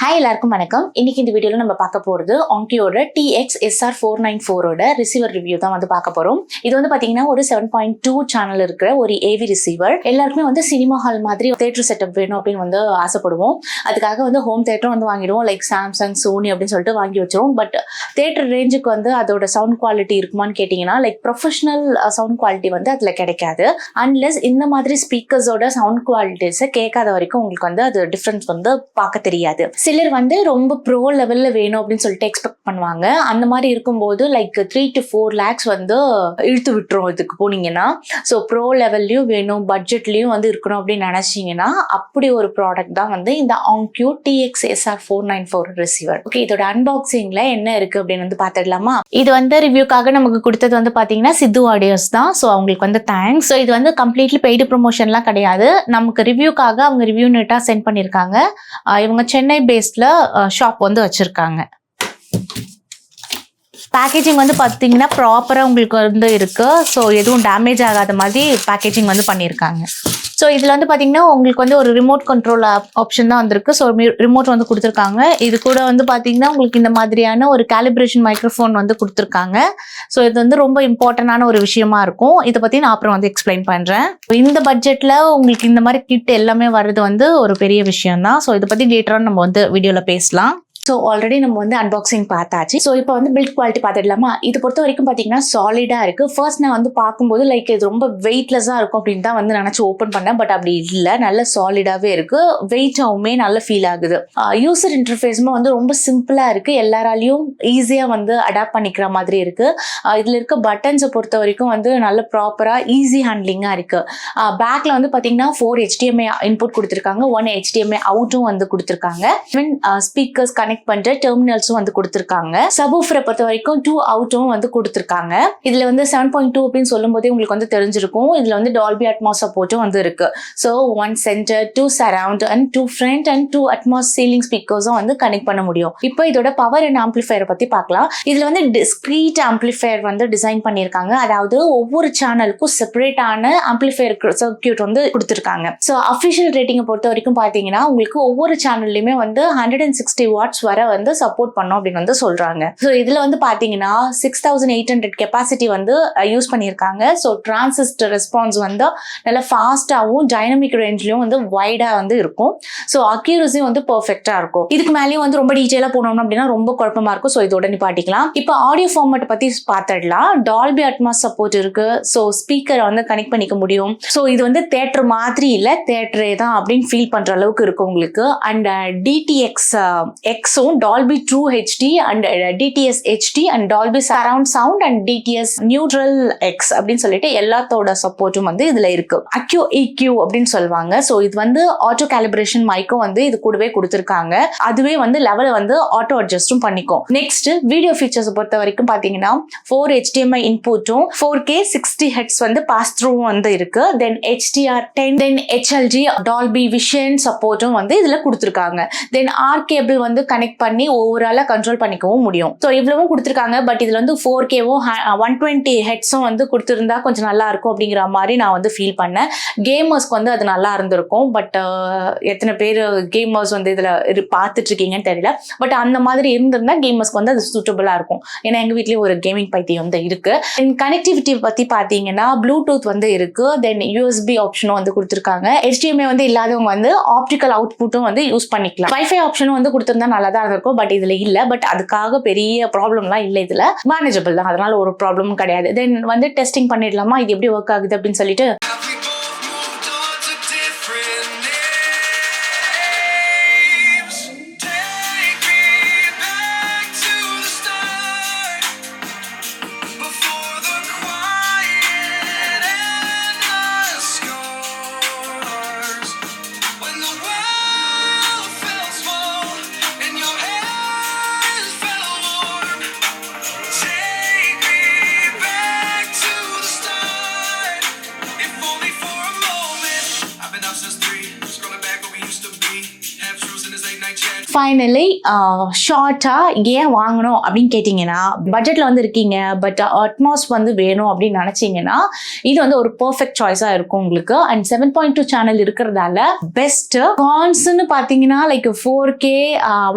Hi எல்லாருக்கும் வணக்கம். இன்னைக்கு இந்த வீடியோல நம்ம பார்க்க போறது Onkyoட TX SR494 ஓட ரிசீவர் ரிவ்யூ தான் வந்து பார்க்க போறோம். இது வந்து பாத்தீங்கன்னா ஒரு 7.2 சேனல் இருக்கிற ஒரு AV ரிசீவர். எல்லாருக்குமே வந்து சினிமா ஹால் மாதிரி தியேட்டர் செட்டப் வேணும் அப்படின்னு வந்து ஆசைப்படுவோம். அதுக்காக வந்து ஹோம் தியேட்டரும் வந்து வாங்கிடுவோம், லைக் சாம்சங், சோனி அப்படின்னு சொல்லிட்டு வாங்கி வச்சிருவோம். பட் தியேட்டர் ரேஞ்சுக்கு வந்து அதோட சவுண்ட் குவாலிட்டி இருக்குமான்னு கேட்டீங்கன்னா லைக் ப்ரொஃபஷனல் சவுண்ட் குவாலிட்டி வந்து அதுல கிடைக்காது. அன்லெஸ் இந்த மாதிரி ஸ்பீக்கர்ஸோட சவுண்ட் குவாலிட்டிஸை கேட்காத வரைக்கும் உங்களுக்கு வந்து அது டிஃபரன்ஸ் வந்து பார்க்க தெரியாது. சிலர் வந்து ரொம்ப ப்ரோ லெவல்ல வேணும் அப்படின்னு சொல்லிட்டு எக்ஸ்பெக்ட் பண்ணுவாங்க. அந்த மாதிரி இருக்கும்போது லைக் 3 to 4 lakhs வந்து இழுத்து விட்டுரும் இதுக்கு போனீங்கன்னா. ஸோ ப்ரோ லெவல்லையும் வேணும், பட்ஜெட்லையும் வந்து இருக்கணும் அப்படின்னு நினைச்சீங்கன்னா அப்படி ஒரு ப்ராடக்ட் தான் வந்து இந்த Onkyo TX SR494 receiver. Okay, இதோட அன்பாக்சிங்ல என்ன இருக்கு அப்படின்னு வந்து பார்த்துடலாமா? இது வந்து ரிவ்யூக்காக நமக்கு கொடுத்தது வந்து பாத்தீங்கன்னா சித்து ஆடியோஸ் தான். ஸோ அவங்களுக்கு வந்து தேங்க்ஸ். ஸோ இது வந்து கம்ப்ளீட்லி பெய்டு ப்ரொமோஷன்லாம் கிடையாது. நமக்கு ரிவ்யூக்காக அவங்க ரிவ்யூ நெட்டா சென்ட் பண்ணியிருக்காங்க. இவங்க சென்னை பேஸ்ட்ல ஷாப் வந்து வச்சிருக்காங்க. பேக்கேஜிங் வந்து பார்த்தீங்கன்னா ப்ராப்பராக உங்களுக்கு வந்து இருக்கு. ஸோ எதுவும் டேமேஜ் ஆகாத மாதிரி பேக்கேஜிங் வந்து பண்ணியிருக்காங்க. ஸோ இதில் வந்து பார்த்தீங்கன்னா உங்களுக்கு வந்து ஒரு ரிமோட் கண்ட்ரோல் ஆப்ஷன் தான் வந்திருக்கு. ஸோ ரிமோட் வந்து கொடுத்துருக்காங்க. இது கூட வந்து பார்த்தீங்கன்னா உங்களுக்கு இந்த மாதிரியான ஒரு கேலிப்ரேஷன் மைக்ரோஃபோன் வந்து கொடுத்துருக்காங்க. ஸோ இது வந்து ரொம்ப இம்பார்ட்டண்டான ஒரு விஷயமா இருக்கும். இதை பற்றி நான் அப்புறம் வந்து எக்ஸ்பிளைன் பண்ணுறேன். இந்த பட்ஜெட்டில் உங்களுக்கு இந்த மாதிரி கிட் எல்லாமே வர்றது வந்து ஒரு பெரிய விஷயம் தான். ஸோ இதை பற்றி லேட்டராக நம்ம வந்து வீடியோவில் பேசலாம். ஸோ ஆல்ரெடி நம்ம வந்து அன்பாக்சிங் பார்த்தாச்சு. ஸோ இப்போ வந்து பில்ட் குவாலிட்டி பார்த்துடலாமா? இது பொறுத்த வரைக்கும் பார்த்தீங்கன்னா சாலிடாக இருக்குது. ஃபர்ஸ்ட் நான் வந்து பார்க்கும்போது லைக் இது ரொம்ப வெயிட்லெஸ்ஸாக இருக்கும் அப்படின்னு தான் வந்து நினச்சி ஓப்பன் பண்ணேன். பட் அப்படி இல்லை, நல்ல சாலிடாகவே இருக்குது. வெயிட்டாகவுமே நல்ல ஃபீல் ஆகுது. யூசர் இன்டர்ஃபேஸுமே வந்து ரொம்ப சிம்பிளாக இருக்குது. எல்லாராலையும் ஈஸியாக வந்து அடாப்ட் பண்ணிக்கிற மாதிரி இருக்குது. இதில் இருக்க பட்டன்ஸை பொறுத்த வரைக்கும் வந்து நல்ல ப்ராப்பராக ஈஸி ஹேண்ட்லிங்காக இருக்குது. பேக்கில் வந்து பார்த்தீங்கன்னா 4 HDMI இன்புட் கொடுத்துருக்காங்க, 1 HDMI அவுட்டும் வந்து கொடுத்துருக்காங்க. ஸ்பீக்கர்ஸ் கனெக்ட் பண்ற டெர்மினல்ஸும் வந்து கொடுத்திருக்காங்க. சப்வூஃபரை பொறுத்த வரைக்கும் 2 அவுட்டும் வந்து கொடுத்திருக்காங்க. இதுல வந்து 7.2 அப்படின்னு சொல்லும் போதே உங்களுக்கு வந்து தெரிஞ்சிருக்கும். இதுல வந்து டால்பி அட்மாஸ் சப்போர்ட்டும் வந்து இருக்கு. So 1 centre, 2 surround and 2 front and 2 Atmos ceiling ஸ்பீக்கர்ஸும் வந்து கனெக்ட் பண்ண முடியும். இப்போ இதோட பவர் அண்ட் ஆம்பிளிஃபயரை பத்தி பார்க்கலாம். இதுல வந்து டிஸ்கிரீட் ஆம்பிளிஃபயர் வந்து டிசைன் பண்ணியிருக்காங்க. அதாவது ஒவ்வொரு சேனலுக்கும் செப்பரேட்டான ஆம்பிளிஃபயர் சர்க்யூட் வந்து கொடுத்திருக்காங்க. ஸோ அஃபிஷியல் ரேட்டிங்கை பொறுத்த வரைக்கும் பாத்தீங்கன்னா உங்களுக்கு ஒவ்வொரு சேனல்லையுமே வந்து 160 வாட்ஸ் வர வந்து சப்போர்ட் பண்ணோம் அப்படின்னு வந்து சொல்றாங்க. ஸோ இதுல வந்து பாத்தீங்கன்னா 6800 கெப்பாசிட்டி வந்து யூஸ் பண்ணியிருக்காங்க. ஸோ டிரான்சிஸ்டர் ரெஸ்பான்ஸ் வந்து நல்ல ஃபாஸ்டாகவும் டைனமிக் ரேஞ்ச்லயும் வந்து வைடா வந்து இருக்கும். ஸோ அக்யூரசி வந்து பெர்ஃபெக்டா இருக்கும். இதுக்கு மேலேயும் வந்து ரொம்ப டீட்டெயிலா போனோம் அப்படின்னா ரொம்ப குழப்பமா இருக்கும். ஸோ இதோட நிப்பாட்டிக்கலாம். இப்போ ஆடியோ ஃபார்மேட் பத்தி பார்த்துடலாம். டால்பி அட்மாஸ் சப்போர்ட் இருக்கு. ஸோ ஸ்பீக்கரை வந்து கனெக்ட் பண்ணிக்க முடியும். ஸோ இது வந்து தியேட்டர் மாதிரி இல்லை, தியேட்டரே தான் அப்படின்னு ஃபீல் பண்ற அளவுக்கு இருக்கு உங்களுக்கு. And DTX X Dolby True HD and DTS HD and Dolby Surround Sound and DTS Neutral X அப்படின்னு சொல்லிட்டு எல்லாத்தோட சப்போர்ட்டும் வந்து இதுல இருக்கு. Accu EQ அப்படின்னு சொல்லுவாங்க. ஸோ இது வந்து ஆட்டோ கேலிப்ரேஷன் மைக்கும் வந்து இது கூடவே கொடுத்துருக்காங்க. அதுவே வந்து லெவலை வந்து ஆட்டோ அட்ஜஸ்டும் பண்ணிக்கும். நெக்ஸ்ட் வீடியோ ஃபீச்சர்ஸ் பொறுத்த வரைக்கும் பாத்தீங்கன்னா 4 HDMI இன்புட்டும் 4K 60 Hz வந்து பாஸ் த்ரூ வந்து இருக்கு. தென் HDR10 தென் HLG Dolby Vision சப்போர்ட்டும் வந்து இதுல கொடுத்துருக்காங்க. தென் R கேபிள் வந்து கனெக்ட் பண்ணி ஓவராலா கண்ட்ரோல் பண்ணிக்கவும் முடியும். ஸோ இவ்வளவும் கொடுத்துருக்காங்க. பட் இதுல வந்து 4Kவும் 120 ஹெட்ஸும் வந்து கொடுத்துருந்தா கொஞ்சம் நல்லா இருக்கும் அப்படிங்கிற மாதிரி நான் வந்து ஃபீல் பண்ணேன். கேமர்ஸ்க்கு வந்து அது நல்லா இருந்திருக்கும். பட் எத்தனை பேர் கேமர்ஸ் வந்து இதுல பார்த்துட்டு இருக்கீங்கன்னு தெரியல. பட் அந்த மாதிரி இருந்திருந்தா கேமர்ஸ்க்கு வந்து அது சூட்டபிளா இருக்கும். ஏன்னா எங்க வீட்லயும் ஒரு கேமிங் பைத்தியம் வந்து இருக்கு. கனெக்டிவிட்டி பத்தி பாத்தீங்கன்னா ப்ளூடூத் வந்து இருக்கு. தென் USB ஆப்ஷனும் வந்து கொடுத்துருக்காங்க. HDMI வந்து இல்லாதவங்க வந்து ஆப்டிக்கல் அவுட்புட்டும் வந்து யூஸ் பண்ணிக்கலாம். வைஃபை ஆப்ஷனும் வந்து கொடுத்திருந்தா நல்லா தான் இருக்கும். பட் இதுல இல்ல. பட் அதுக்காக பெரிய ப்ராப்ளம்லாம் இல்லை. இதுல மேனேஜபிள் தான், அதனால ஒரு ப்ராப்ளமும் கிடையாது. தென் வந்து டெஸ்டிங் பண்ணிடலாமா இது எப்படி ஒர்க் ஆகுது அப்படின்னு சொல்லிட்டு. Before ஃபைனலி ஷார்ட்டாக ஏன் வாங்கணும் அப்படின்னு கேட்டிங்கன்னா, பட்ஜெட்டில் வந்து இருக்கீங்க பட் அட்மாஸ் வந்து வேணும் அப்படின்னு நினச்சிங்கன்னா இது வந்து ஒரு பர்ஃபெக்ட் சாய்ஸாக இருக்கும் உங்களுக்கு. அண்ட் 7.2 சேனல் இருக்கிறதால பெஸ்ட்டு. கான்ஸ்ன்னு பார்த்தீங்கன்னா லைக் 4K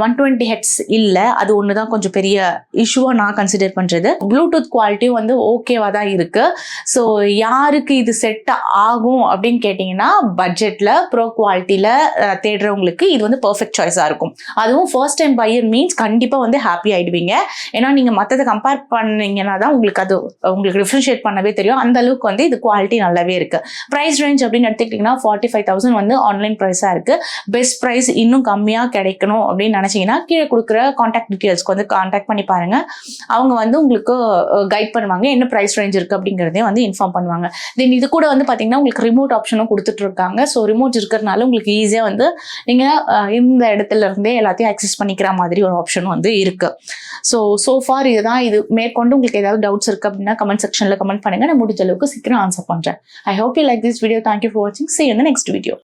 120 ஹெட்ஸ் இல்லை, அது ஒன்று தான் கொஞ்சம் பெரிய இஷ்யூவாக நான் கன்சிடர் பண்ணுறது. ப்ளூடூத் குவாலிட்டியும் வந்து ஓகேவாக தான் இருக்குது. ஸோ யாருக்கு இது செட் ஆகும் அப்படின்னு கேட்டிங்கன்னா, பட்ஜெட்டில் ப்ரோ குவாலிட்டியில் தேடுறவங்களுக்கு இது வந்து பர்ஃபெக்ட் சாய்ஸாக இருக்கும். அதுவும் ஃபர்ஸ்ட் டைம் பையர் மீன்ஸ் கண்டிப்பாக வந்து ஹாப்பி ஆகிடுவீங்க. ஏன்னா நீங்கள் மற்றதை கம்பேர் பண்ணீங்கன்னா தான் உங்களுக்கு அது உங்களுக்கு டிஃப்ரென்ஷியேட் பண்ணவே தெரியும். அந்த அளவுக்கு வந்து இது குவாலிட்டி நல்லாவே இருக்குது. ப்ரைஸ் ரேஞ்ச் அப்படின்னு எடுத்துக்கிட்டிங்கன்னா 45,000 வந்து ஆன்லைன் ப்ரைஸாக இருக்குது. பெஸ்ட் ப்ரைஸ் இன்னும் கம்மியாக கிடைக்கணும் அப்படின்னு நினச்சிங்கன்னா கீழே கொடுக்குற காண்டாக்ட் டீட்டெயில்ஸ்க்கு வந்து காண்டாக்ட் பண்ணி பாருங்கள். அவங்க வந்து உங்களுக்கு கைட் பண்ணுவாங்க, என்ன ப்ரைஸ் ரேஞ்ச் இருக்குது அப்படிங்கிறதையும் வந்து இன்ஃபார்ம் பண்ணுவாங்க. தென் இது கூட வந்து பார்த்தீங்கன்னா உங்களுக்கு ரிமோட் ஆப்ஷனும் கொடுத்துட்ருக்காங்க. ஸோ ரிமோட் இருக்கிறதுனால உங்களுக்கு ஈஸியாக வந்து நீங்கள் இந்த இடத்துல இருந்தே எல்லாத்தையும் ஆக்சஸ் பண்ணிக்கிற மாதிரி ஒரு ஆப்ஷன் வந்து இருக்குது. ஸோ ஃபார் இதுதான். இது மேற்கொண்டு உங்களுக்கு ஏதாவது டவுட்ஸ் இருக்குது அப்படின்னா கமெண்ட் செக்ஷனில் கமெண்ட் பண்ணுங்கள். நான் முடிஞ்ச அளவுக்கு சீக்கிரம் ஆன்சர் பண்ணுறேன். I hope you like this video. Thank you for வாட்சிங். See you in the next video.